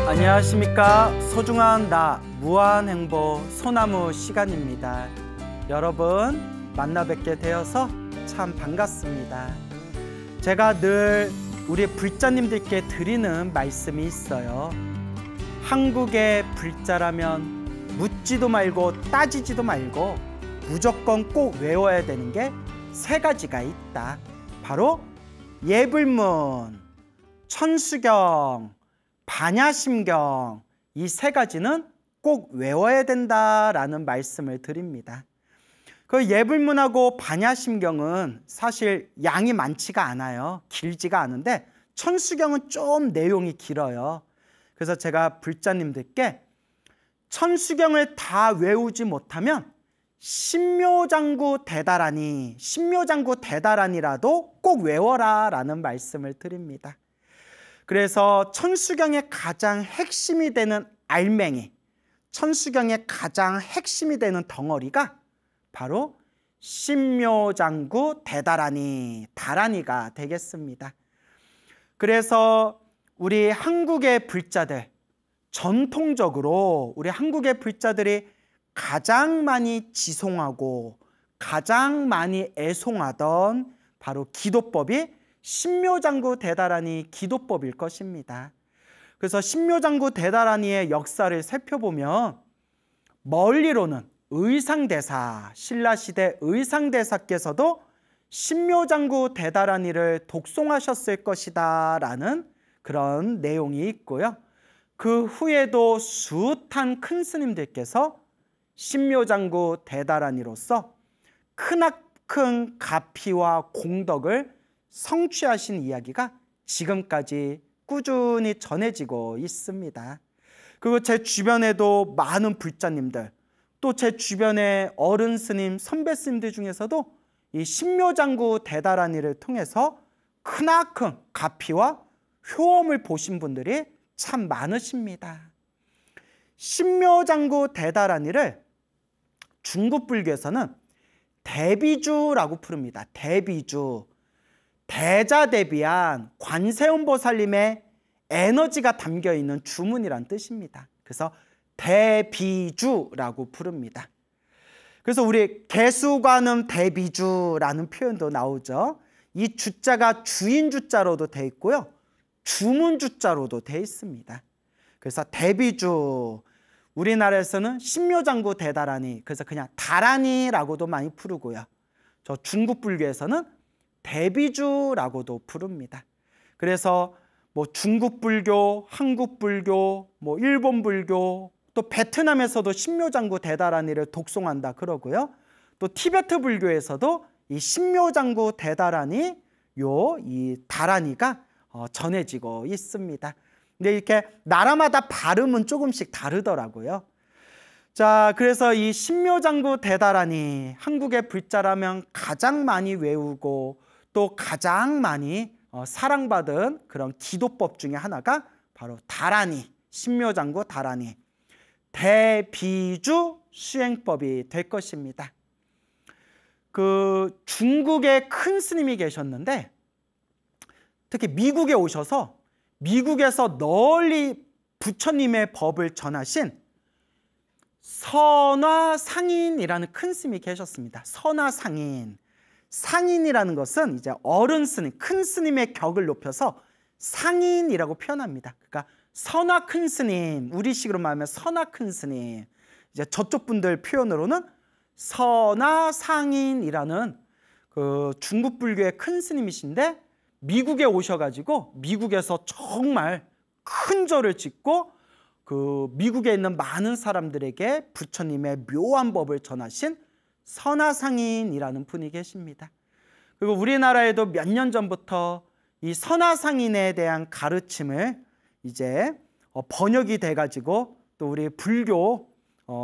안녕하십니까. 소중한 나 무한행보 소나무 시간입니다. 여러분 만나 뵙게 되어서 참 반갑습니다. 제가 늘 우리 불자님들께 드리는 말씀이 있어요. 한국의 불자라면 묻지도 말고 따지지도 말고 무조건 꼭 외워야 되는 게 세 가지가 있다. 바로 예불문, 천수경, 반야심경, 이 세 가지는 꼭 외워야 된다라는 말씀을 드립니다. 그 예불문하고 반야심경은 사실 양이 많지가 않아요. 길지가 않은데 천수경은 좀 내용이 길어요. 그래서 제가 불자님들께 천수경을 다 외우지 못하면 신묘장구 대다라니, 신묘장구 대다라니라도 꼭 외워라 라는 말씀을 드립니다. 그래서 천수경의 가장 핵심이 되는 알맹이, 천수경의 가장 핵심이 되는 덩어리가 바로 신묘장구 대다라니, 다라니가 되겠습니다. 그래서 우리 한국의 불자들, 전통적으로 우리 한국의 불자들이 가장 많이 지송하고 가장 많이 애송하던 바로 기도법이 신묘장구 대다라니 기도법일 것입니다. 그래서 신묘장구 대다라니의 역사를 살펴보면 멀리로는 의상대사, 신라시대 의상대사께서도 신묘장구 대다라니를 독송하셨을 것이다 라는 그런 내용이 있고요. 그 후에도 숱한 큰 스님들께서 신묘장구 대다라니로서 크나큰 가피와 공덕을 성취하신 이야기가 지금까지 꾸준히 전해지고 있습니다. 그리고 제 주변에도 많은 불자님들, 또 제 주변의 어른 스님, 선배 스님들 중에서도 이 신묘장구 대다라니를 통해서 크나큰 가피와 효험을 보신 분들이 참 많으십니다. 신묘장구 대다라니를 중국 불교에서는 대비주라고 부릅니다. 대비주. 대자대비한 관세음보살님의 에너지가 담겨있는 주문이란 뜻입니다. 그래서 대비주라고 부릅니다. 그래서 우리 개수관음 대비주라는 표현도 나오죠. 이 주자가 주인 주자로도 되어 있고요. 주문 주자로도 되어 있습니다. 그래서 대비주, 우리나라에서는 신묘장구 대다라니, 그래서 그냥 다라니라고도 많이 부르고요. 저 중국 불교에서는 대비주라고도 부릅니다. 그래서 뭐 중국 불교, 한국 불교, 뭐 일본 불교, 또 베트남에서도 신묘장구 대다라니를 독송한다 그러고요. 또 티베트 불교에서도 이 신묘장구 대다라니, 이 다라니가 전해지고 있습니다. 근데 이렇게 나라마다 발음은 조금씩 다르더라고요. 자, 그래서 이 신묘장구 대다라니, 한국의 불자라면 가장 많이 외우고 또 가장 많이 사랑받은 그런 기도법 중에 하나가 바로 다라니, 신묘장구 다라니, 대비주 수행법이 될 것입니다. 그 중국에 큰 스님이 계셨는데 특히 미국에 오셔서 미국에서 널리 부처님의 법을 전하신 선화상인이라는 큰 스님이 계셨습니다. 선화상인. 상인이라는 것은 이제 어른 스님, 큰 스님의 격을 높여서 상인이라고 표현합니다. 그러니까 선화 큰 스님, 우리식으로 말하면 선화 큰 스님. 이제 저쪽 분들 표현으로는 선화상인이라는 그 중국 불교의 큰 스님이신데 미국에 오셔가지고 미국에서 정말 큰 절을 짓고 그 미국에 있는 많은 사람들에게 부처님의 묘한 법을 전하신 선화상인이라는 분이 계십니다. 그리고 우리나라에도 몇 년 전부터 이 선화상인에 대한 가르침을 이제 번역이 돼가지고 또 우리 불교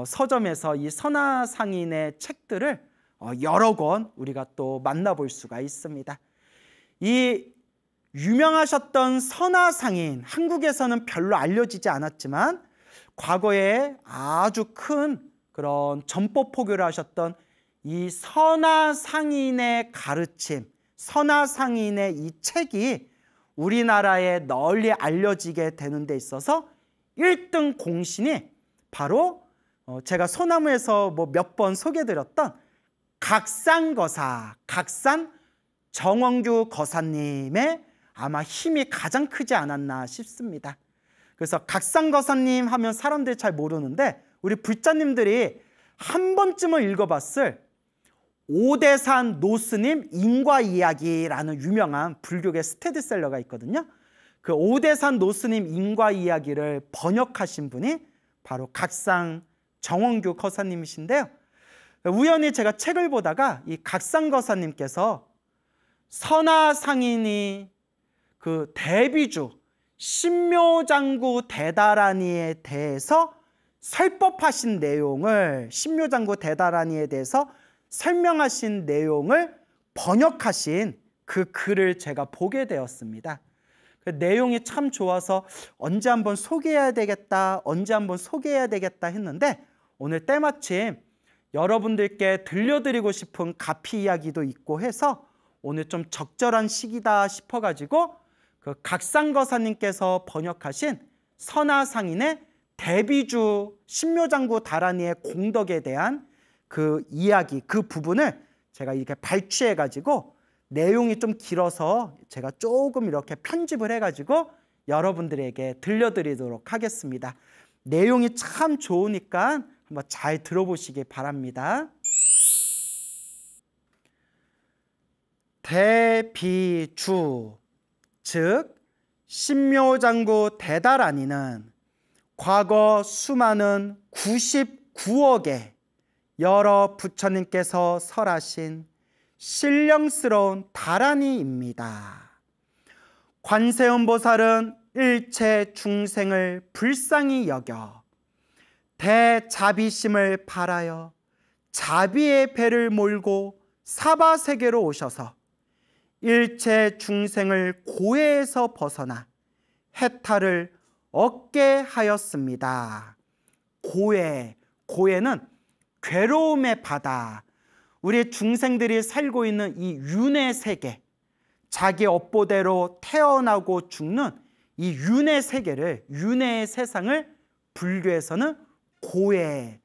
서점에서 이 선화상인의 책들을 여러 권 우리가 또 만나볼 수가 있습니다. 이 유명하셨던 선화상인, 한국에서는 별로 알려지지 않았지만 과거에 아주 큰 그런 전법 포교를 하셨던 이 선화상인의 가르침, 선화상인의 이 책이 우리나라에 널리 알려지게 되는 데 있어서 1등 공신이 바로 제가 소나무에서 뭐 몇 번 소개드렸던 각산거사, 각산 정원규 거사님의 아마 힘이 가장 크지 않았나 싶습니다. 그래서 각산거사님 하면 사람들이 잘 모르는데 우리 불자님들이 한 번쯤은 읽어봤을 오대산 노스님 인과이야기라는 유명한 불교계 스테디셀러가 있거든요. 그 오대산 노스님 인과이야기를 번역하신 분이 바로 각상 정원규 거사님이신데요. 우연히 제가 책을 보다가 이 각상 거사님께서 선화상인이 그 대비주 신묘장구 대다라니에 대해서 설법하신 내용을, 신묘장구 대다라니에 대해서 설명하신 내용을 번역하신 그 글을 제가 보게 되었습니다. 그 내용이 참 좋아서 언제 한번 소개해야 되겠다, 언제 한번 소개해야 되겠다 했는데 오늘 때마침 여러분들께 들려드리고 싶은 가피 이야기도 있고 해서 오늘 좀 적절한 시기다 싶어가지고 그 각상거사님께서 번역하신 선화상인의 대비주 신묘장구 다라니의 공덕에 대한 그 이야기, 그 부분을 제가 이렇게 발췌해가지고 내용이 좀 길어서 제가 조금 이렇게 편집을 해가지고 여러분들에게 들려드리도록 하겠습니다. 내용이 참 좋으니까 한번 잘 들어보시기 바랍니다. 대비주, 즉 신묘장구 대다라니는 과거 수많은 99억의 여러 부처님께서 설하신 신령스러운 다라니입니다. 관세음보살은 일체 중생을 불쌍히 여겨 대자비심을 발하여 자비의 배를 몰고 사바세계로 오셔서 일체 중생을 고해에서 벗어나 해탈을 얻게 하였습니다. 고해, 고해는 괴로움의 바다, 우리 중생들이 살고 있는 이 윤회 세계, 자기 업보대로 태어나고 죽는 이 윤회 세계를, 윤회의 세상을 불교에서는 고해,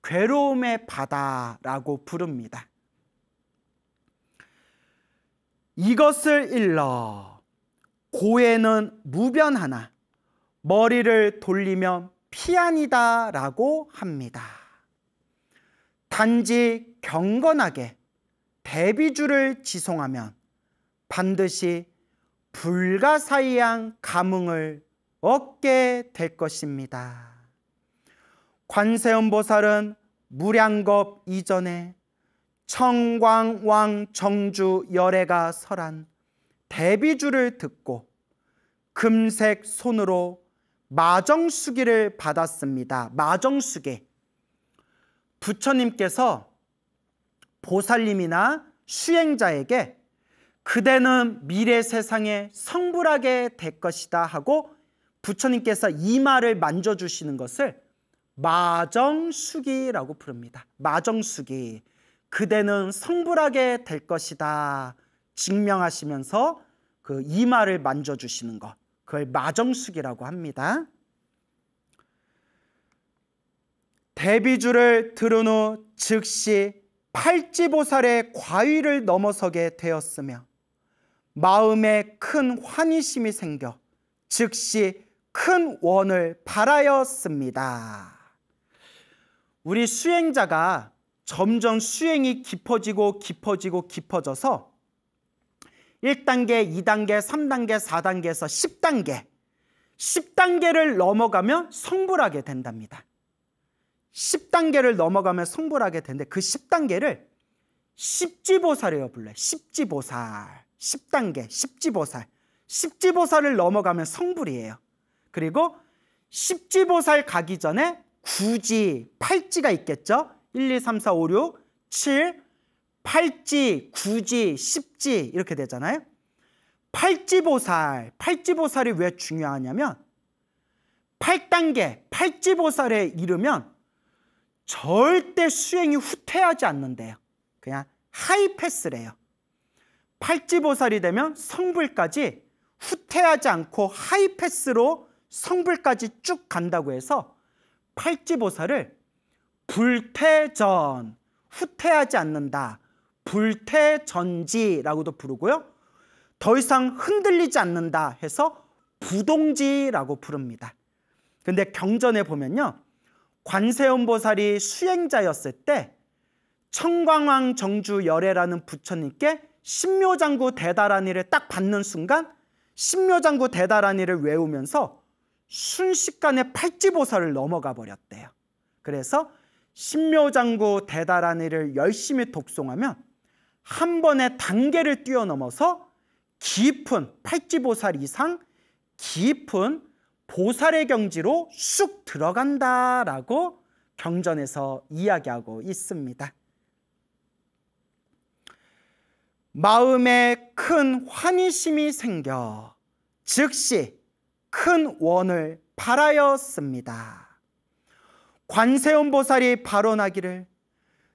괴로움의 바다라고 부릅니다. 이것을 일러 고해는 무변하나 머리를 돌리면 피안이다 라고 합니다. 단지 경건하게 대비주를 지송하면 반드시 불가사의한 감흥을 얻게 될 것입니다. 관세음보살은 무량겁 이전에 청광왕 정주 열애가 설한 대비주를 듣고 금색 손으로 마정수기를 받았습니다. 마정수기, 부처님께서 보살님이나 수행자에게 그대는 미래 세상에 성불하게 될 것이다 하고 부처님께서 이마를 만져주시는 것을 마정수기라고 부릅니다. 마정수기, 그대는 성불하게 될 것이다 증명하시면서 그 이마를 만져주시는 것, 그걸 마정수기라고 합니다. 대비주를 들은 후 즉시 팔지보살의 과위를 넘어서게 되었으며 마음에 큰 환희심이 생겨 즉시 큰 원을 발하였습니다. 우리 수행자가 점점 수행이 깊어지고 깊어지고 깊어져서 1단계, 2단계, 3단계, 4단계에서 10단계, 10단계를 넘어가면 성불하게 된답니다. 10단계를 넘어가면 성불하게 되는데 그 10단계를 십지보살이라고 불러요. 십지보살, 10단계, 십지보살. 십지보살을 넘어가면 성불이에요. 그리고 십지보살 가기 전에 구지, 팔지가 있겠죠. 1, 2, 3, 4, 5, 6, 7, 8지, 9지, 10지 이렇게 되잖아요. 팔지보살, 팔지보살이 왜 중요하냐면 8단계, 팔지보살에 이르면 절대 수행이 후퇴하지 않는데요. 그냥 하이패스래요. 팔지보살이 되면 성불까지 후퇴하지 않고 하이패스로 성불까지 쭉 간다고 해서 팔찌보살을 불태전, 후퇴하지 않는다, 불태전지라고도 부르고요. 더 이상 흔들리지 않는다 해서 부동지라고 부릅니다. 근데 경전에 보면요, 관세음보살이 수행자였을 때 청광왕 정주열애라는 부처님께 신묘장구 대다라니를 딱 받는 순간 신묘장구 대다라니를 외우면서 순식간에 팔찌보살을 넘어가 버렸대요. 그래서 신묘장구 대다라니를 열심히 독송하면 한 번에 단계를 뛰어넘어서 깊은 팔찌보살 이상 깊은 보살의 경지로 쑥 들어간다라고 경전에서 이야기하고 있습니다. 마음에 큰 환희심이 생겨 즉시 큰 원을 발하였습니다. 관세음보살이 발언하기를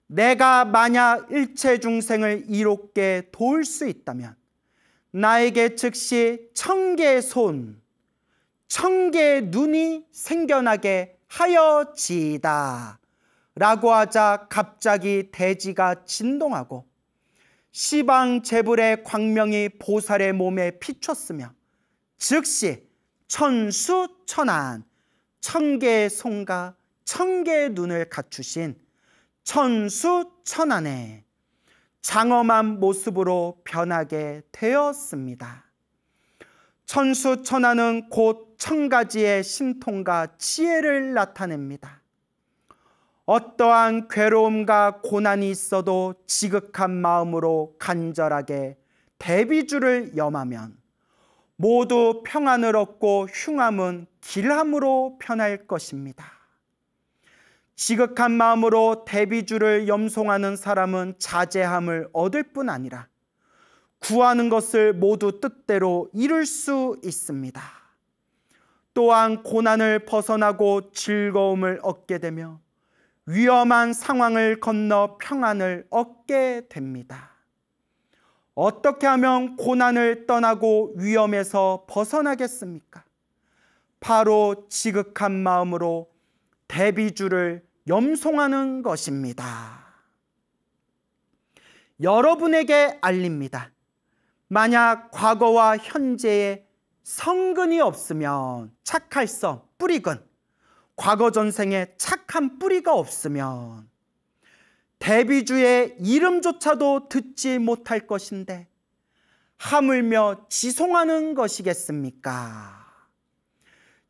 내가 만약 일체 중생을 이롭게 도울 수 있다면 나에게 즉시 1000개의 손, 1000개의 눈이 생겨나게 하여지이다 라고 하자 갑자기 대지가 진동하고 시방제불의 광명이 보살의 몸에 비쳤으며 즉시 천수천안 1000개의 손과 1000개의 눈을 갖추신 천수천안의 장엄한 모습으로 변하게 되었습니다. 천수천안은 곧 1000가지의 신통과 지혜를 나타냅니다. 어떠한 괴로움과 고난이 있어도 지극한 마음으로 간절하게 대비주를 염하면 모두 평안을 얻고 흉함은 길함으로 변할 것입니다. 지극한 마음으로 대비주를 염송하는 사람은 자제함을 얻을 뿐 아니라 구하는 것을 모두 뜻대로 이룰 수 있습니다. 또한 고난을 벗어나고 즐거움을 얻게 되며 위험한 상황을 건너 평안을 얻게 됩니다. 어떻게 하면 고난을 떠나고 위험에서 벗어나겠습니까? 바로 지극한 마음으로 대비주를 염송하는 것입니다. 여러분에게 알립니다. 만약 과거와 현재에 성근이 없으면 착할성, 뿌리근, 과거 전생에 착한 뿌리가 없으면 대비주의 이름조차도 듣지 못할 것인데 하물며 지송하는 것이겠습니까?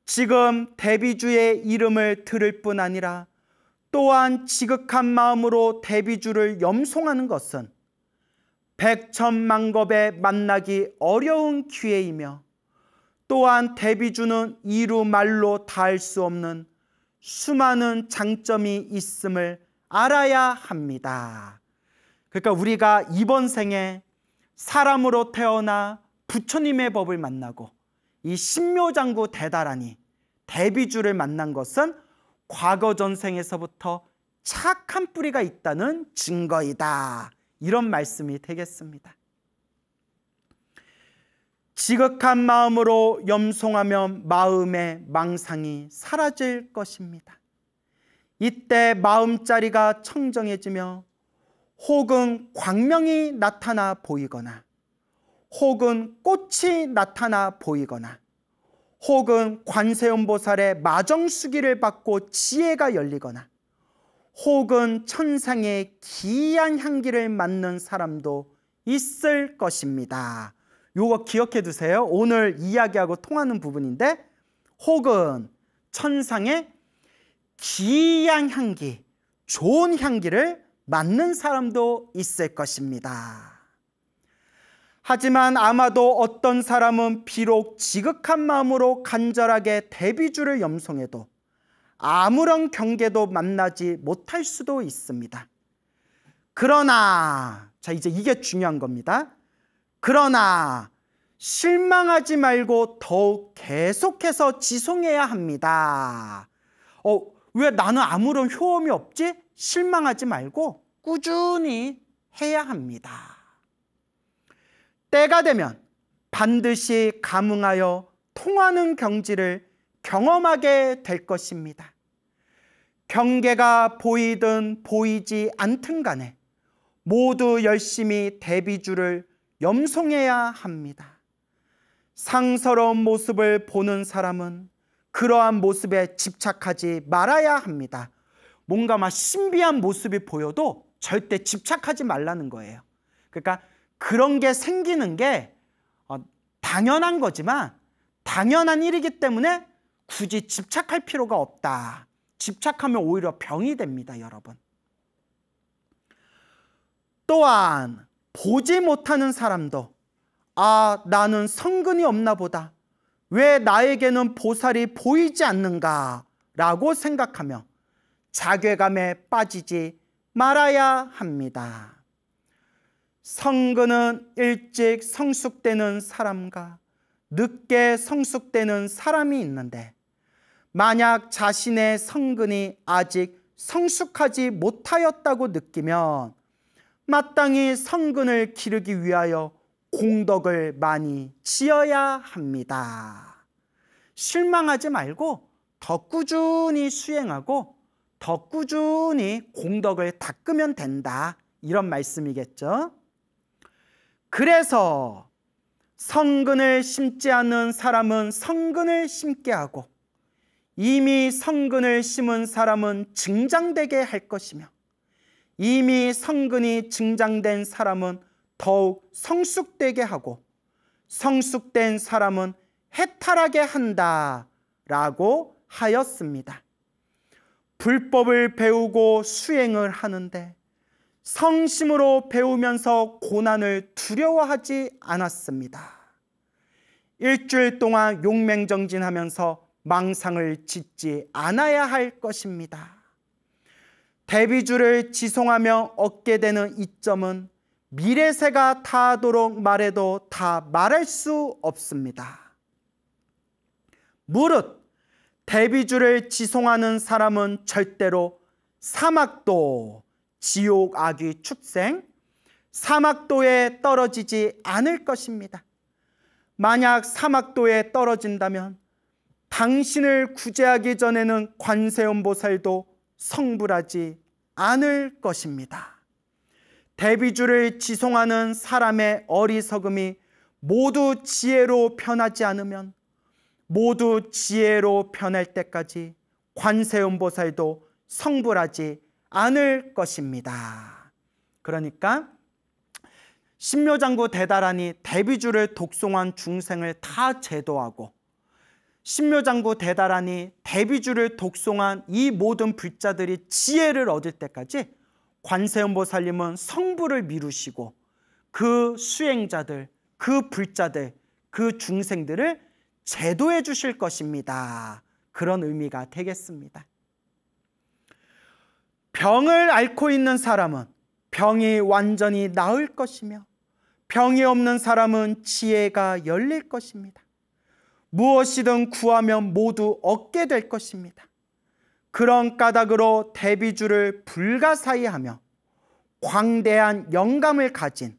지금 대비주의 이름을 들을 뿐 아니라 또한 지극한 마음으로 대비주를 염송하는 것은 백천만겁에 만나기 어려운 기회이며 또한 대비주는 이루 말로 다할 수 없는 수많은 장점이 있음을 알아야 합니다. 그러니까 우리가 이번 생에 사람으로 태어나 부처님의 법을 만나고 이 신묘장구 대다라니 대비주를 만난 것은 과거 전생에서부터 착한 뿌리가 있다는 증거이다. 이런 말씀이 되겠습니다. 지극한 마음으로 염송하면 마음의 망상이 사라질 것입니다. 이때 마음자리가 청정해지며 혹은 광명이 나타나 보이거나 혹은 꽃이 나타나 보이거나 혹은 관세음보살의 마정수기를 받고 지혜가 열리거나 혹은 천상의 기이한 향기를 맡는 사람도 있을 것입니다. 요거 기억해 두세요. 오늘 이야기하고 통하는 부분인데 혹은 천상의 기이한 향기, 좋은 향기를 맡는 사람도 있을 것입니다. 하지만 아마도 어떤 사람은 비록 지극한 마음으로 간절하게 대비주를 염송해도 아무런 경계도 만나지 못할 수도 있습니다. 그러나, 자 이제 이게 중요한 겁니다. 그러나 실망하지 말고 더욱 계속해서 지송해야 합니다. 왜 나는 아무런 효험이 없지? 실망하지 말고 꾸준히 해야 합니다. 때가 되면 반드시 감응하여 통하는 경지를 경험하게 될 것입니다. 경계가 보이든 보이지 않든 간에 모두 열심히 대비주를 염송해야 합니다. 상스러운 모습을 보는 사람은 그러한 모습에 집착하지 말아야 합니다. 뭔가 막 신비한 모습이 보여도 절대 집착하지 말라는 거예요. 그러니까 그런 게 생기는 게 당연한 거지만 당연한 일이기 때문에 굳이 집착할 필요가 없다. 집착하면 오히려 병이 됩니다, 여러분. 또한 보지 못하는 사람도 나는 성근이 없나 보다. 왜 나에게는 보살이 보이지 않는가? 라고 생각하며 자괴감에 빠지지 말아야 합니다. 성근은 일찍 성숙되는 사람과 늦게 성숙되는 사람이 있는데 만약 자신의 성근이 아직 성숙하지 못하였다고 느끼면 마땅히 성근을 기르기 위하여 공덕을 많이 지어야 합니다. 실망하지 말고 더 꾸준히 수행하고 더 꾸준히 공덕을 닦으면 된다. 이런 말씀이겠죠. 그래서 성근을 심지 않는 사람은 성근을 심게 하고 이미 성근을 심은 사람은 증장되게 할 것이며 이미 성근이 증장된 사람은 더욱 성숙되게 하고 성숙된 사람은 해탈하게 한다라고 하였습니다. 불법을 배우고 수행을 하는데 성심으로 배우면서 고난을 두려워하지 않았습니다. 일주일 동안 용맹정진하면서 망상을 짓지 않아야 할 것입니다. 대비주를 지송하며 얻게 되는 이점은 미래세가 다하도록 말해도 다 말할 수 없습니다. 무릇 대비주를 지송하는 사람은 절대로 사막도, 지옥, 악귀, 축생, 사막도에 떨어지지 않을 것입니다. 만약 사막도에 떨어진다면 당신을 구제하기 전에는 관세음보살도 성불하지 않을 것입니다. 대비주를 지송하는 사람의 어리석음이 모두 지혜로 변하지 않으면 모두 지혜로 변할 때까지 관세음보살도 성불하지 않을 것입니다. 그러니까 신묘장구 대다라니 대비주를 독송한 중생을 다 제도하고 신묘장구 대다라니 대비주를 독송한 이 모든 불자들이 지혜를 얻을 때까지 관세음보살님은 성불을 미루시고 그 수행자들, 그 불자들, 그 중생들을 제도해 주실 것입니다. 그런 의미가 되겠습니다. 병을 앓고 있는 사람은 병이 완전히 나을 것이며 병이 없는 사람은 지혜가 열릴 것입니다. 무엇이든 구하면 모두 얻게 될 것입니다. 그런 까닭으로 대비주를 불가사의 하며 광대한 영감을 가진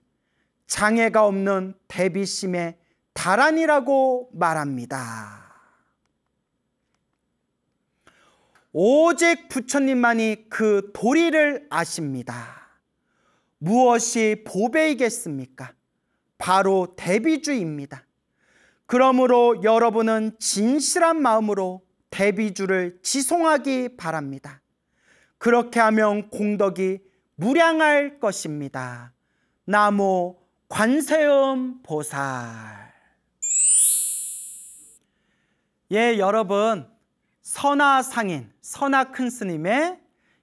장애가 없는 대비심의 다란이라고 말합니다. 오직 부처님만이 그 도리를 아십니다. 무엇이 보배이겠습니까? 바로 대비주입니다. 그러므로 여러분은 진실한 마음으로 대비주를 지송하기 바랍니다. 그렇게 하면 공덕이 무량할 것입니다. 나무 관세음 보살. 예, 여러분, 선하상인, 선하큰스님의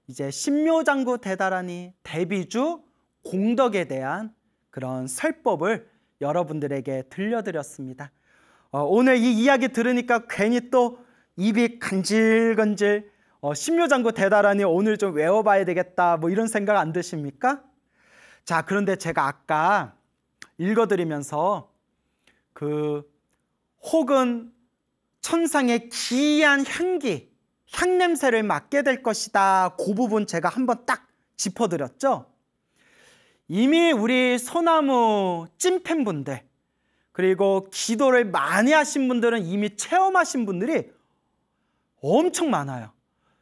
이제 신묘장구 대다라니 대비주 공덕에 대한 그런 설법을 여러분들에게 들려드렸습니다. 오늘 이 이야기 들으니까 괜히 또 입이 간질간질 신묘장구 대다라니 오늘 좀 외워봐야 되겠다 뭐 이런 생각 안 드십니까? 자, 그런데 제가 아까 읽어드리면서 혹은 천상의 기이한 향기, 향냄새를 맡게 될 것이다. 그 부분 제가 한번 딱 짚어드렸죠. 이미 우리 소나무 찐팬분들 그리고 기도를 많이 하신 분들은 이미 체험하신 분들이 엄청 많아요.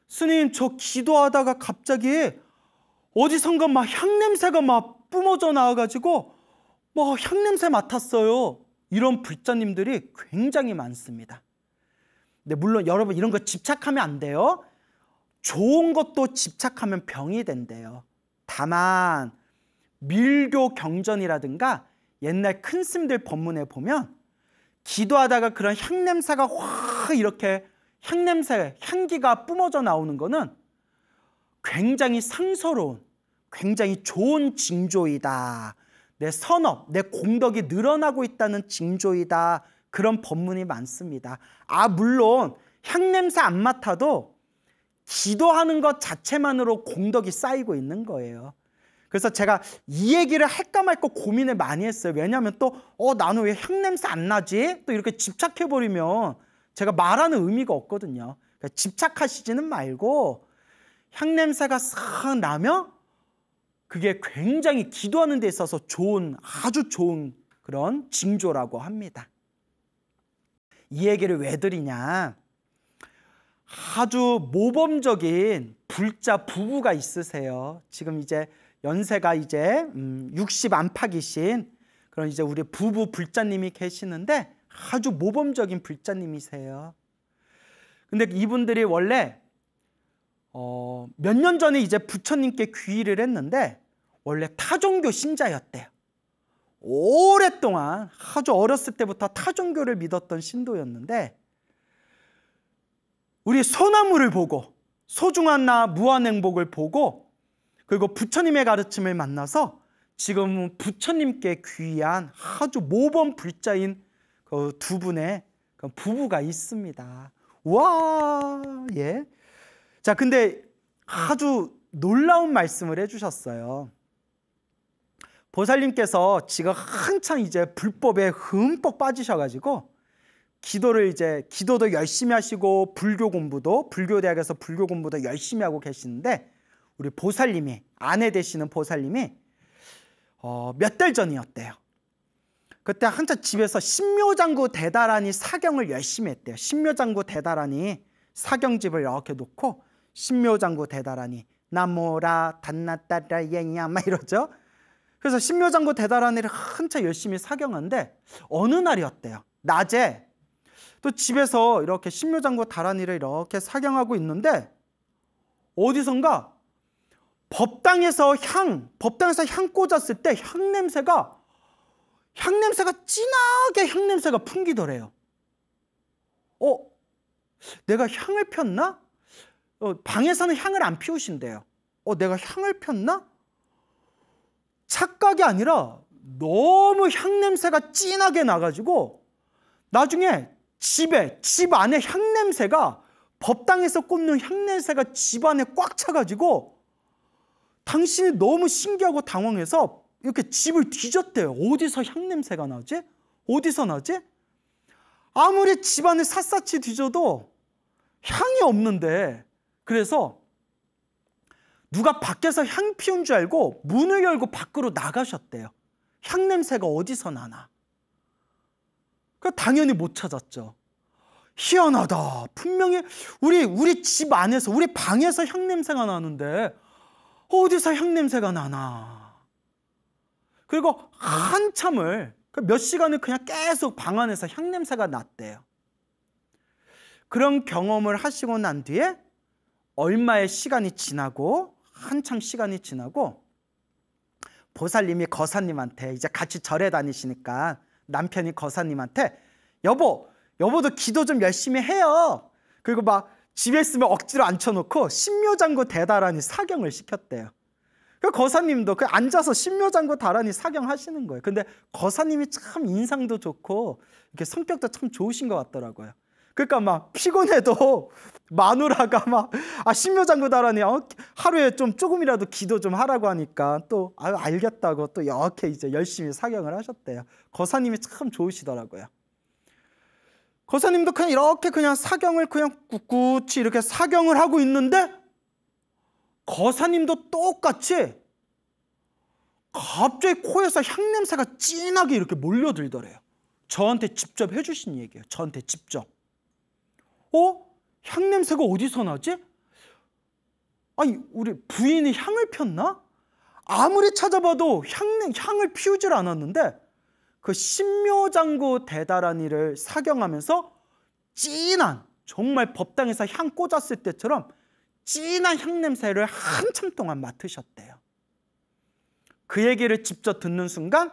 스님, 저 기도하다가 갑자기 어디선가 막 향냄새가 막 뿜어져 나와가지고 뭐 향냄새 맡았어요. 이런 불자님들이 굉장히 많습니다. 근데 물론 여러분 이런 거 집착하면 안 돼요. 좋은 것도 집착하면 병이 된대요. 다만 밀교 경전이라든가 옛날 큰 스님들 법문에 보면 기도하다가 그런 향냄새가 확 이렇게 향기가 뿜어져 나오는 거는 굉장히 상서로운, 굉장히 좋은 징조이다. 내 선업, 내 공덕이 늘어나고 있다는 징조이다. 그런 법문이 많습니다. 물론 향냄새 안 맡아도 기도하는 것 자체만으로 공덕이 쌓이고 있는 거예요. 그래서 제가 이 얘기를 할까 말까 고민을 많이 했어요. 왜냐하면 또 나는 왜 향냄새 안 나지? 또 이렇게 집착해버리면 제가 말하는 의미가 없거든요. 그러니까 집착하시지는 말고 향냄새가 싹 나면 그게 굉장히 기도하는 데 있어서 아주 좋은 그런 징조라고 합니다. 이 얘기를 왜 드리냐? 아주 모범적인 불자 부부가 있으세요. 지금 이제 연세가 이제 60 안팎이신 그런 이제 우리 부부 불자님이 계시는데 아주 모범적인 불자님이세요. 근데 이분들이 원래 몇 년 전에 이제 부처님께 귀의를 했는데 원래 타종교 신자였대요. 오랫동안 아주 어렸을 때부터 타종교를 믿었던 신도였는데 우리 소나무를 보고 소중한 나 무한행복을 보고 그리고 부처님의 가르침을 만나서 지금 부처님께 귀의한 아주 모범 불자인 그 두 분의 그 부부가 있습니다. 와, 예. 자, 근데 아주 놀라운 말씀을 해주셨어요. 보살님께서 지금 한창 이제 불법에 흠뻑 빠지셔가지고 기도도 열심히 하시고 불교대학에서 불교 공부도 열심히 하고 계시는데 우리 보살님이 아내 되시는 보살님이 몇 달 전이었대요. 그때 한참 집에서 신묘장구 대다라니 사경을 열심히 했대요. 신묘장구 대다라니 사경집을 이렇게 놓고 신묘장구 대다라니 나모라 단나따라 예냐 막 이러죠. 그래서 신묘장구 대다라니를 한참 열심히 사경하는데 어느 날이었대요. 낮에 또 집에서 이렇게 신묘장구 다라니를 이렇게 사경하고 있는데 어디선가 법당에서 향 꽂았을 때 진하게 향냄새가 풍기더래요. 내가 향을 폈나? 방에서는 향을 안 피우신대요. 내가 향을 폈나? 착각이 아니라 너무 향냄새가 진하게 나가지고 나중에 집 안에 향냄새가 법당에서 꽂는 향냄새가 집 안에 꽉 차가지고 당신이 너무 신기하고 당황해서 이렇게 집을 뒤졌대요. 어디서 향냄새가 나지? 어디서 나지? 아무리 집안을 샅샅이 뒤져도 향이 없는데 그래서 누가 밖에서 향 피운 줄 알고 문을 열고 밖으로 나가셨대요. 향냄새가 어디서 나나? 당연히 못 찾았죠. 희한하다. 분명히 우리 집 안에서 우리 방에서 향냄새가 나는데 어디서 향냄새가 나나? 그리고 한참을 몇 시간을 그냥 계속 방 안에서 향냄새가 났대요. 그런 경험을 하시고 난 뒤에 얼마의 시간이 지나고 한참 시간이 지나고 보살님이 거사님한테 이제 같이 절에 다니시니까 남편이 거사님한테 여보도 기도 좀 열심히 해요. 그리고 막 집에 있으면 억지로 앉혀놓고 신묘장구 대다라니 사경을 시켰대요. 그 거사님도 그 앉아서 신묘장구 다라니 사경하시는 거예요. 근데 거사님이 참 인상도 좋고 이렇게 성격도 참 좋으신 것 같더라고요. 그러니까 막 피곤해도 마누라가 막 신묘장구 다라니 하루에 좀 조금이라도 기도 좀 하라고 하니까 또 알겠다고 또 이렇게 이제 열심히 사경을 하셨대요. 거사님이 참 좋으시더라고요. 거사님도 그냥 이렇게 그냥 사경을 그냥 꿋꿋이 이렇게 사경을 하고 있는데 거사님도 똑같이 갑자기 코에서 향냄새가 진하게 이렇게 몰려들더래요. 저한테 직접 해주신 얘기예요. 저한테 직접. 향 냄새가 어디서 나지? 아니, 우리 부인이 향을 폈나? 아무리 찾아봐도 향을 피우질 않았는데 그 신묘장구 대다라니를 사경하면서 진한, 정말 법당에서 향 꽂았을 때처럼 진한 향 냄새를 한참 동안 맡으셨대요. 그 얘기를 직접 듣는 순간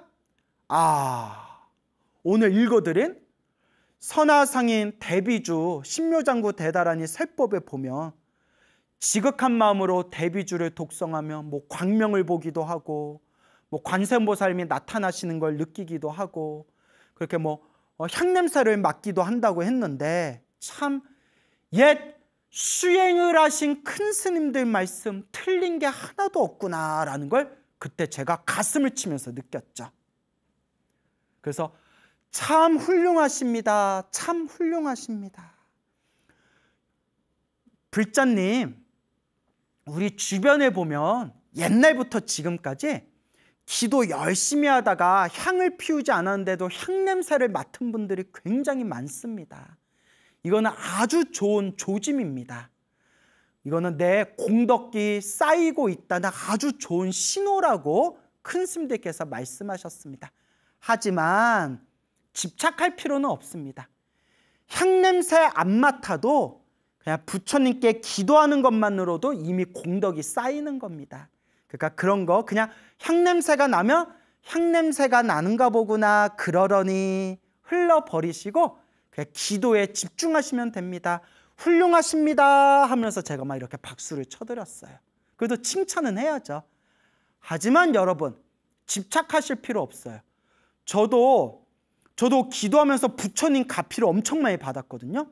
오늘 읽어드린 선화상인 대비주 신묘장구 대다라니 설법에 보면 지극한 마음으로 대비주를 독성하며 광명을 보기도 하고 관세음보살님이 나타나시는 걸 느끼기도 하고 그렇게 향냄새를 맡기도 한다고 했는데 참 옛 수행을 하신 큰 스님들 말씀 틀린 게 하나도 없구나라는 걸 그때 제가 가슴을 치면서 느꼈죠. 그래서 참 훌륭하십니다. 참 훌륭하십니다. 불자님, 우리 주변에 보면 옛날부터 지금까지 기도 열심히 하다가 향을 피우지 않았는데도 향 냄새를 맡은 분들이 굉장히 많습니다. 이거는 아주 좋은 조짐입니다. 이거는 내 공덕이 쌓이고 있다는 아주 좋은 신호라고 큰 스님들께서 말씀하셨습니다. 하지만 집착할 필요는 없습니다. 향냄새 안 맡아도 그냥 부처님께 기도하는 것만으로도 이미 공덕이 쌓이는 겁니다. 그러니까 그런 거 그냥 향냄새가 나면 향냄새가 나는가 보구나 그러려니 흘러버리시고 그냥 기도에 집중하시면 됩니다. 훌륭하십니다 하면서 제가 막 이렇게 박수를 쳐드렸어요. 그래도 칭찬은 해야죠. 하지만 여러분 집착하실 필요 없어요. 저도 기도하면서 부처님 가피를 엄청 많이 받았거든요.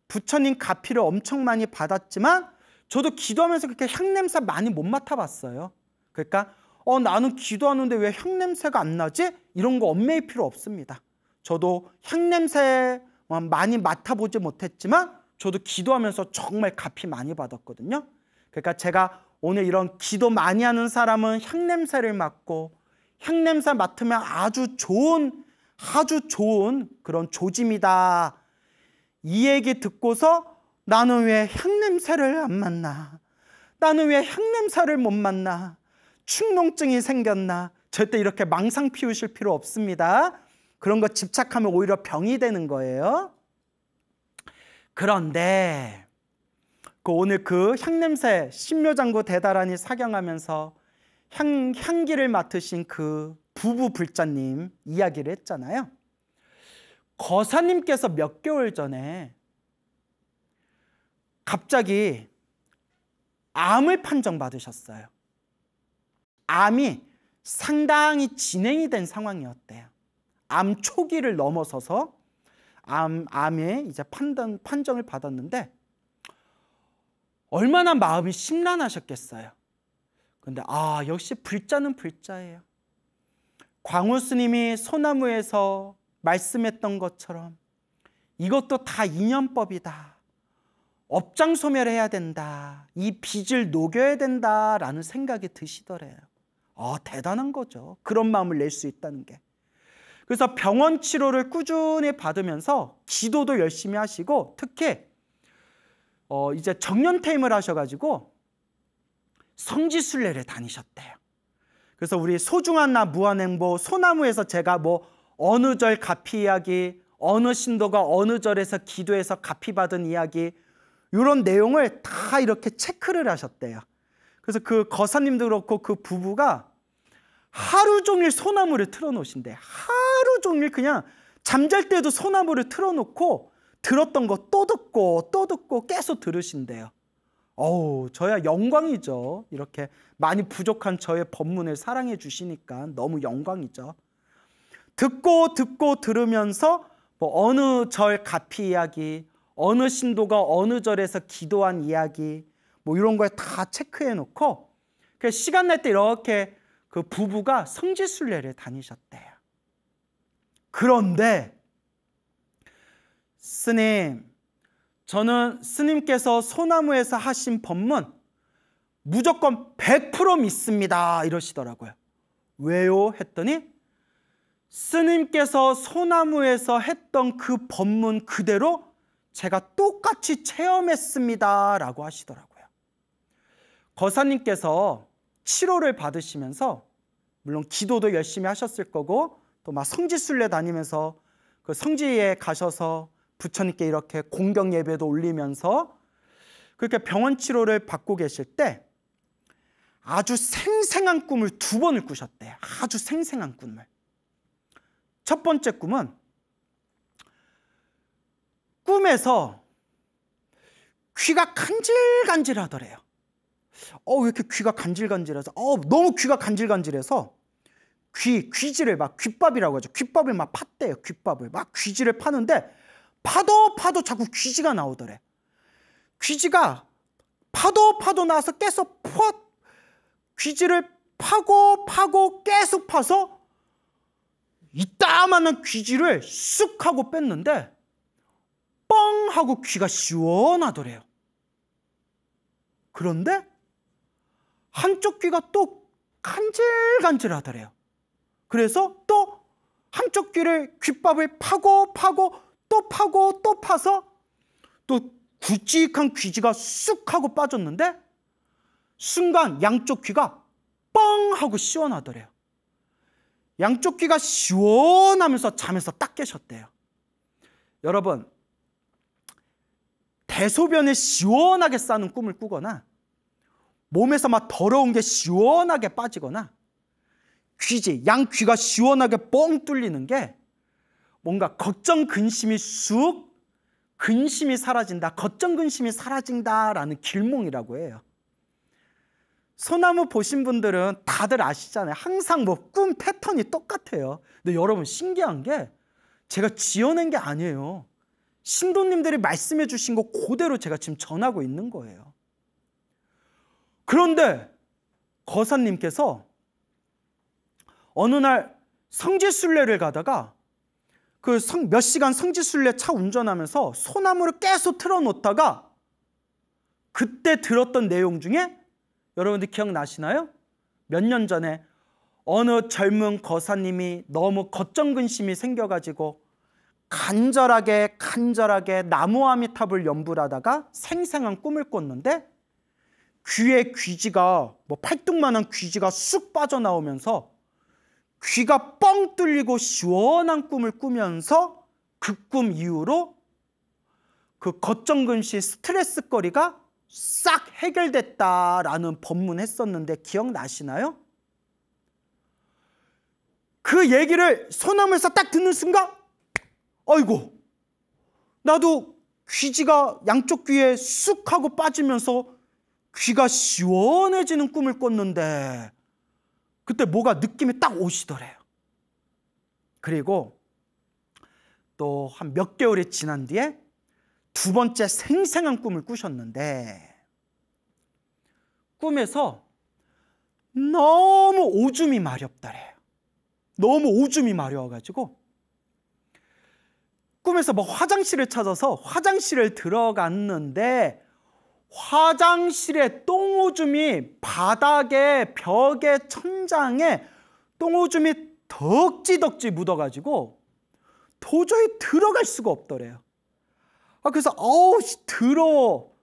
부처님 가피를 엄청 많이 받았지만 저도 기도하면서 그렇게 향냄새 많이 못 맡아봤어요. 그러니까 나는 기도하는데 왜 향냄새가 안 나지? 이런 거 얽매일 필요 없습니다. 저도 향냄새 많이 맡아보지 못했지만 저도 기도하면서 정말 가피 많이 받았거든요. 그러니까 제가 오늘 이런 기도 많이 하는 사람은 향냄새를 맡고 향냄새 맡으면 아주 좋은 그런 조짐이다. 이 얘기 듣고서 나는 왜 향냄새를 안 맡나? 나는 왜 향냄새를 못 맡나? 축농증이 생겼나? 절대 이렇게 망상 피우실 필요 없습니다. 그런 거 집착하면 오히려 병이 되는 거예요. 그런데 오늘 그 향냄새 신묘장구 대다라니 사경하면서 향기를 맡으신 그 부부 불자님 이야기를 했잖아요. 거사님께서 몇 개월 전에 갑자기 암을 판정받으셨어요. 암이 상당히 진행이 된 상황이었대요. 암 초기를 넘어서서 암에 이제 판정을 받았는데 얼마나 마음이 심란하셨겠어요. 근데 역시 불자는 불자예요. 광우 스님이 소나무에서 말씀했던 것처럼 이것도 다 인연법이다. 업장소멸해야 된다. 이 빚을 녹여야 된다라는 생각이 드시더래요. 대단한 거죠. 그런 마음을 낼 수 있다는 게. 그래서 병원 치료를 꾸준히 받으면서 기도도 열심히 하시고 특히 이제 정년퇴임을 하셔가지고 성지순례를 다니셨대요. 그래서 우리 소중한 나 무한행보 소나무에서 제가 어느 절 가피 이야기, 어느 신도가 어느 절에서 기도해서 가피 받은 이야기 이런 내용을 다 이렇게 체크를 하셨대요. 그래서 그 거사님도 그렇고 그 부부가 하루 종일 소나무를 틀어놓으신대. 하루 종일 그냥 잠잘 때도 소나무를 틀어놓고 들었던 거 또 듣고 계속 들으신대요. 저야 영광이죠. 이렇게 많이 부족한 저의 법문을 사랑해 주시니까 너무 영광이죠. 듣고 들으면서 어느 절 가피 이야기, 어느 신도가 어느 절에서 기도한 이야기 이런 걸 다 체크해 놓고 시간 날 때 이렇게 그 부부가 성지순례를 다니셨대요. 그런데 스님, 저는 스님께서 소나무에서 하신 법문 무조건 100% 믿습니다 이러시더라고요. 왜요? 했더니 스님께서 소나무에서 했던 그 법문 그대로 제가 똑같이 체험했습니다 라고 하시더라고요. 거사님께서 치료를 받으시면서 물론 기도도 열심히 하셨을 거고 또 막 성지순례 다니면서 그 성지에 가셔서 부처님께 이렇게 공경 예배도 올리면서 그렇게 병원 치료를 받고 계실 때 아주 생생한 꿈을 2번을 꾸셨대요. 아주 생생한 꿈을. 첫 번째 꿈은 꿈에서 귀가 간질간질하더래요. 왜 이렇게 귀가 간질간질해서 너무 귀가 간질간질해서 귀지를 막 귓밥이라고 하죠. 귓밥을 막 팠대요. 귓밥을 막 귀지를 파는데 파도 자꾸 귀지가 나오더래. 귀지가 파도 나와서 계속 귀지를 파고 계속 파서 이따만한 귀지를 쑥 하고 뺐는데 뻥 하고 귀가 시원하더래요. 그런데 한쪽 귀가 또 간질간질하더래요. 그래서 또 한쪽 귀를 귓밥을 파고 또 파서 또 굵직한 귀지가 쑥 하고 빠졌는데 순간 양쪽 귀가 뻥 하고 시원하더래요. 양쪽 귀가 시원하면서 잠에서 딱 깨셨대요. 여러분, 대소변을 시원하게 싸는 꿈을 꾸거나 몸에서 막 더러운 게 시원하게 빠지거나 귀지, 양귀가 시원하게 뻥 뚫리는 게 뭔가 걱정, 근심이 쑥, 근심이 사라진다, 걱정, 근심이 사라진다라는 길몽이라고 해요. 소나무 보신 분들은 다들 아시잖아요. 항상 뭐 꿈 패턴이 똑같아요. 근데 여러분 신기한 게 제가 지어낸 게 아니에요. 신도님들이 말씀해 주신 거 그대로 제가 지금 전하고 있는 거예요. 그런데 거사님께서 어느 날 성지순례를 가다가 그 몇 시간 성지순례 차 운전하면서 소나무를 계속 틀어놓다가 그때 들었던 내용 중에 여러분들 기억나시나요? 몇 년 전에 어느 젊은 거사님이 너무 걱정 근심이 생겨가지고 간절하게 나무아미탑을 염불 하다가 생생한 꿈을 꿨는데 귀에 귀지가 뭐 팔뚝만한 귀지가 쑥 빠져나오면서 귀가 뻥 뚫리고 시원한 꿈을 꾸면서 그 꿈 이후로 그 걱정 근심 스트레스거리가 싹 해결됐다라는 법문했었는데 기억나시나요? 그 얘기를 소나무에서 딱 듣는 순간 아이고 나도 귀지가 양쪽 귀에 쑥 하고 빠지면서 귀가 시원해지는 꿈을 꿨는데 그때 뭐가 느낌이 딱 오시더래요. 그리고 또 한 몇 개월이 지난 뒤에 2번째 생생한 꿈을 꾸셨는데 꿈에서 너무 오줌이 마렵더래요. 너무 오줌이 마려워가지고 꿈에서 뭐 화장실을 찾아서 화장실을 들어갔는데 화장실에 똥오줌이 바닥에 벽에 천장에 똥오줌이 덕지덕지 묻어가지고 도저히 들어갈 수가 없더래요. 그래서 더러워.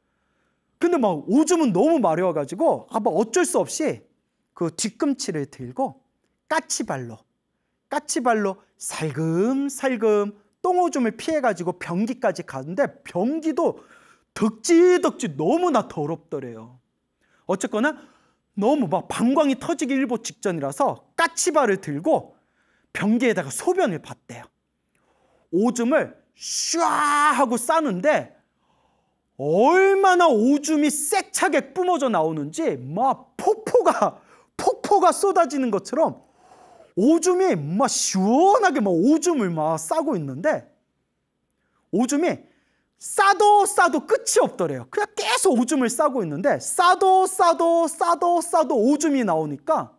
근데 막 오줌은 너무 마려워가지고 뭐 어쩔 수 없이 그 뒤꿈치를 들고 까치발로 살금살금 똥오줌을 피해가지고 변기까지 가는데 변기도 덕지덕지 너무나 더럽더래요. 어쨌거나 너무 막 방광이 터지기 일보 직전이라서 까치발을 들고 변기에다가 소변을 봤대요. 오줌을 슈아 하고 싸는데 얼마나 오줌이 세차게 뿜어져 나오는지 막 폭포가 쏟아지는 것처럼 오줌이 막 시원하게 막 오줌을 막 싸고 있는데 오줌이 싸도 끝이 없더래요. 그냥 계속 오줌을 싸고 있는데 싸도 오줌이 나오니까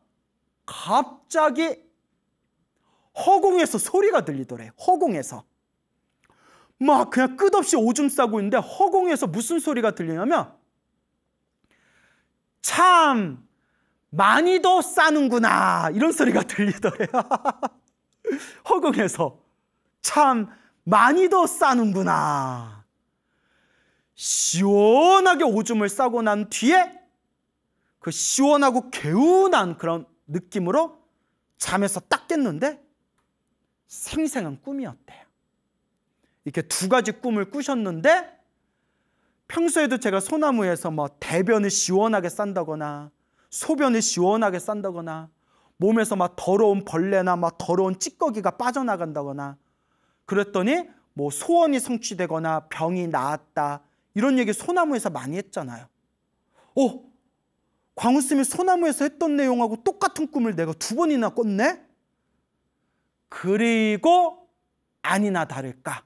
갑자기 허공에서 소리가 들리더래요. 허공에서 막 그냥 끝없이 오줌 싸고 있는데 허공에서 무슨 소리가 들리냐면 참 많이도 싸는구나 이런 소리가 들리더래요. 허공에서 참 많이도 싸는구나. 시원하게 오줌을 싸고 난 뒤에 그 시원하고 개운한 그런 느낌으로 잠에서 딱 깼는데 생생한 꿈이었대요. 이렇게 두 가지 꿈을 꾸셨는데 평소에도 제가 소나무에서 뭐 대변을 시원하게 싼다거나 소변을 시원하게 싼다거나 몸에서 막 더러운 벌레나 막 더러운 찌꺼기가 빠져나간다거나 그랬더니 뭐 소원이 성취되거나 병이 나았다 이런 얘기 소나무에서 많이 했잖아요. 광우쌤이 소나무에서 했던 내용하고 똑같은 꿈을 내가 두 번이나 꿨네? 그리고 아니나 다를까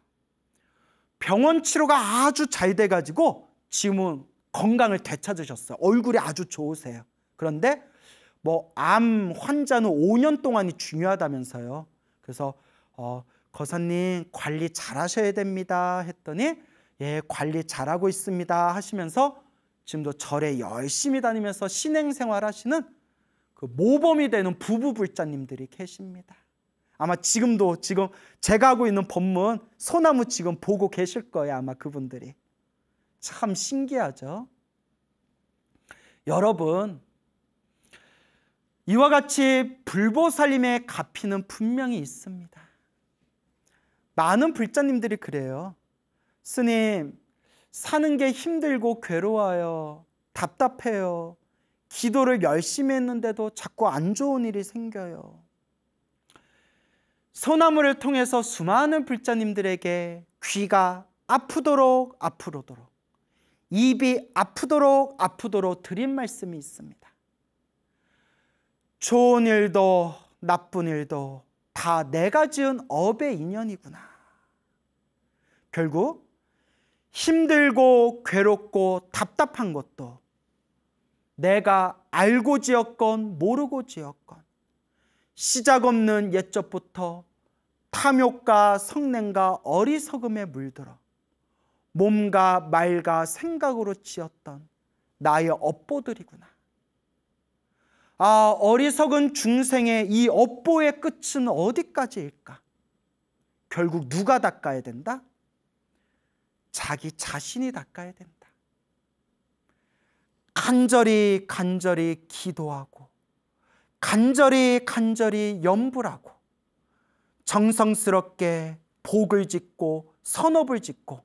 병원 치료가 아주 잘 돼가지고 지금은 건강을 되찾으셨어요. 얼굴이 아주 좋으세요. 그런데 뭐 암 환자는 5년 동안이 중요하다면서요. 그래서 거사님 관리 잘 하셔야 됩니다 했더니 예 관리 잘하고 있습니다 하시면서 지금도 절에 열심히 다니면서 신행생활 하시는 그 모범이 되는 부부 불자님들이 계십니다. 아마 지금 제가 하고 있는 법문 소나무 지금 보고 계실 거예요. 아마 그분들이. 참 신기하죠. 여러분 이와 같이 불보살님의 가피는 분명히 있습니다. 많은 불자님들이 그래요. 스님 사는 게 힘들고 괴로워요. 답답해요. 기도를 열심히 했는데도 자꾸 안 좋은 일이 생겨요. 소나무를 통해서 수많은 불자님들에게 귀가 아프도록 입이 아프도록 드린 말씀이 있습니다. 좋은 일도 나쁜 일도 다 내가 지은 업의 인연이구나. 결국 힘들고 괴롭고 답답한 것도 내가 알고 지었건 모르고 지었건 시작 없는 옛적부터 탐욕과 성냄과 어리석음에 물들어 몸과 말과 생각으로 지었던 나의 업보들이구나. 어리석은 중생의 이 업보의 끝은 어디까지일까? 결국 누가 닦아야 된다? 자기 자신이 닦아야 된다. 간절히 기도하고 간절히 염불하고 정성스럽게 복을 짓고 선업을 짓고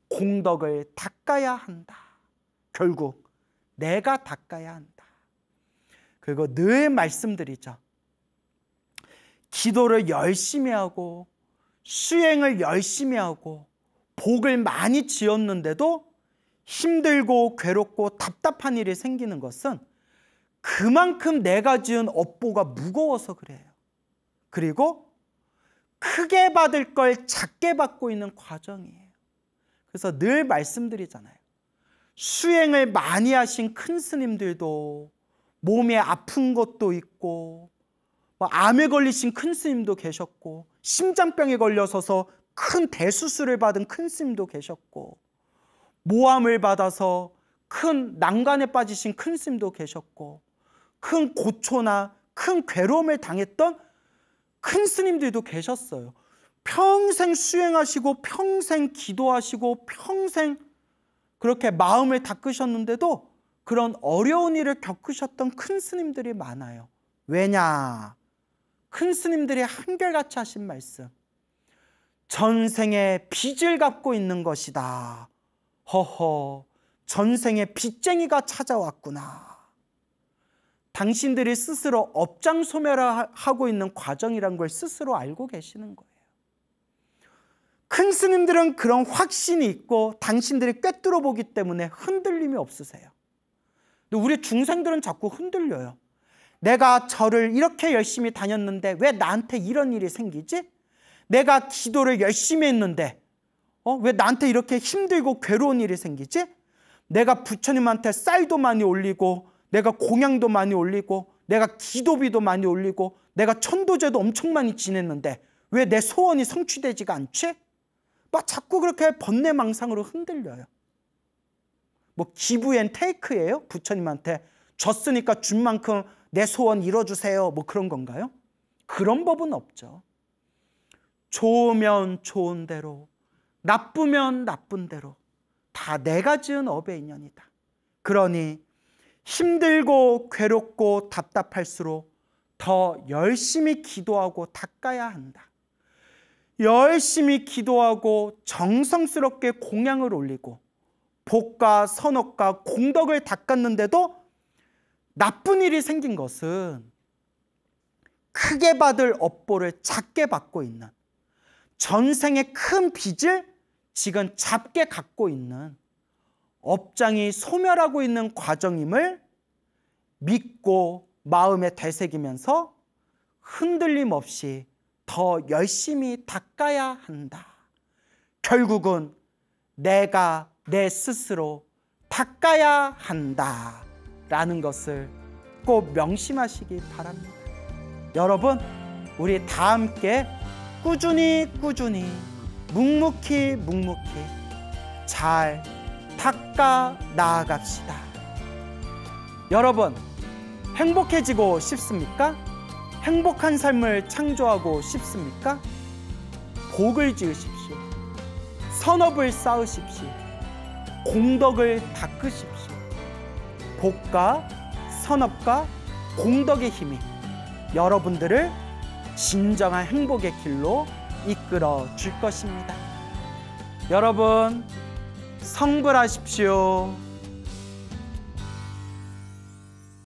공덕을 닦아야 한다. 결국 내가 닦아야 한다. 그리고 늘 말씀드리죠. 기도를 열심히 하고 수행을 열심히 하고 복을 많이 지었는데도 힘들고 괴롭고 답답한 일이 생기는 것은 그만큼 내가 지은 업보가 무거워서 그래요. 그리고 크게 받을 걸 작게 받고 있는 과정이에요. 그래서 늘 말씀드리잖아요. 수행을 많이 하신 큰 스님들도 몸에 아픈 것도 있고 암에 걸리신 큰 스님도 계셨고 심장병에 걸려서서 큰 대수술을 받은 큰 스님도 계셨고 모함을 받아서 큰 난관에 빠지신 큰 스님도 계셨고 큰 고초나 큰 괴로움을 당했던 큰 스님들도 계셨어요. 평생 수행하시고 평생 기도하시고 평생 그렇게 마음을 닦으셨는데도 그런 어려운 일을 겪으셨던 큰 스님들이 많아요. 왜냐? 큰 스님들이 한결같이 하신 말씀. 전생에 빚을 갖고 있는 것이다. 허허, 전생에 빚쟁이가 찾아왔구나. 당신들이 스스로 업장소멸하고 있는 과정이란 걸 스스로 알고 계시는 거예요. 큰 스님들은 그런 확신이 있고 당신들이 꿰뚫어 보기 때문에 흔들림이 없으세요. 근데 우리 중생들은 자꾸 흔들려요. 내가 절을 이렇게 열심히 다녔는데 왜 나한테 이런 일이 생기지? 내가 기도를 열심히 했는데 왜 나한테 이렇게 힘들고 괴로운 일이 생기지? 내가 부처님한테 쌀도 많이 올리고 내가 공양도 많이 올리고 내가 기도비도 많이 올리고 내가 천도제도 엄청 많이 지냈는데 왜 내 소원이 성취되지가 않지? 막 자꾸 그렇게 번뇌망상으로 흔들려요. 뭐 기브 앤 테이크예요? 부처님한테 줬으니까 준 만큼 내 소원 이뤄주세요. 뭐 그런 건가요? 그런 법은 없죠. 좋으면 좋은 대로, 나쁘면 나쁜 대로 다 내가 지은 업의 인연이다. 그러니 힘들고 괴롭고 답답할수록 더 열심히 기도하고 닦아야 한다. 열심히 기도하고 정성스럽게 공양을 올리고 복과 선업과 공덕을 닦았는데도 나쁜 일이 생긴 것은 크게 받을 업보를 작게 받고 있는, 전생의 큰 빚을 지금 작게 갖고 있는, 업장이 소멸하고 있는 과정임을 믿고 마음에 되새기면서 흔들림 없이 더 열심히 닦아야 한다. 결국은 내가 내 스스로 닦아야 한다 라는 것을 꼭 명심하시기 바랍니다. 여러분, 우리 다 함께 꾸준히 묵묵히 잘 닦아 나아갑시다. 여러분, 행복해지고 싶습니까? 행복한 삶을 창조하고 싶습니까? 복을 지으십시오. 선업을 쌓으십시오. 공덕을 닦으십시오. 복과 선업과 공덕의 힘이 여러분들을 진정한 행복의 길로 이끌어 줄 것입니다. 여러분, 성불하십시오.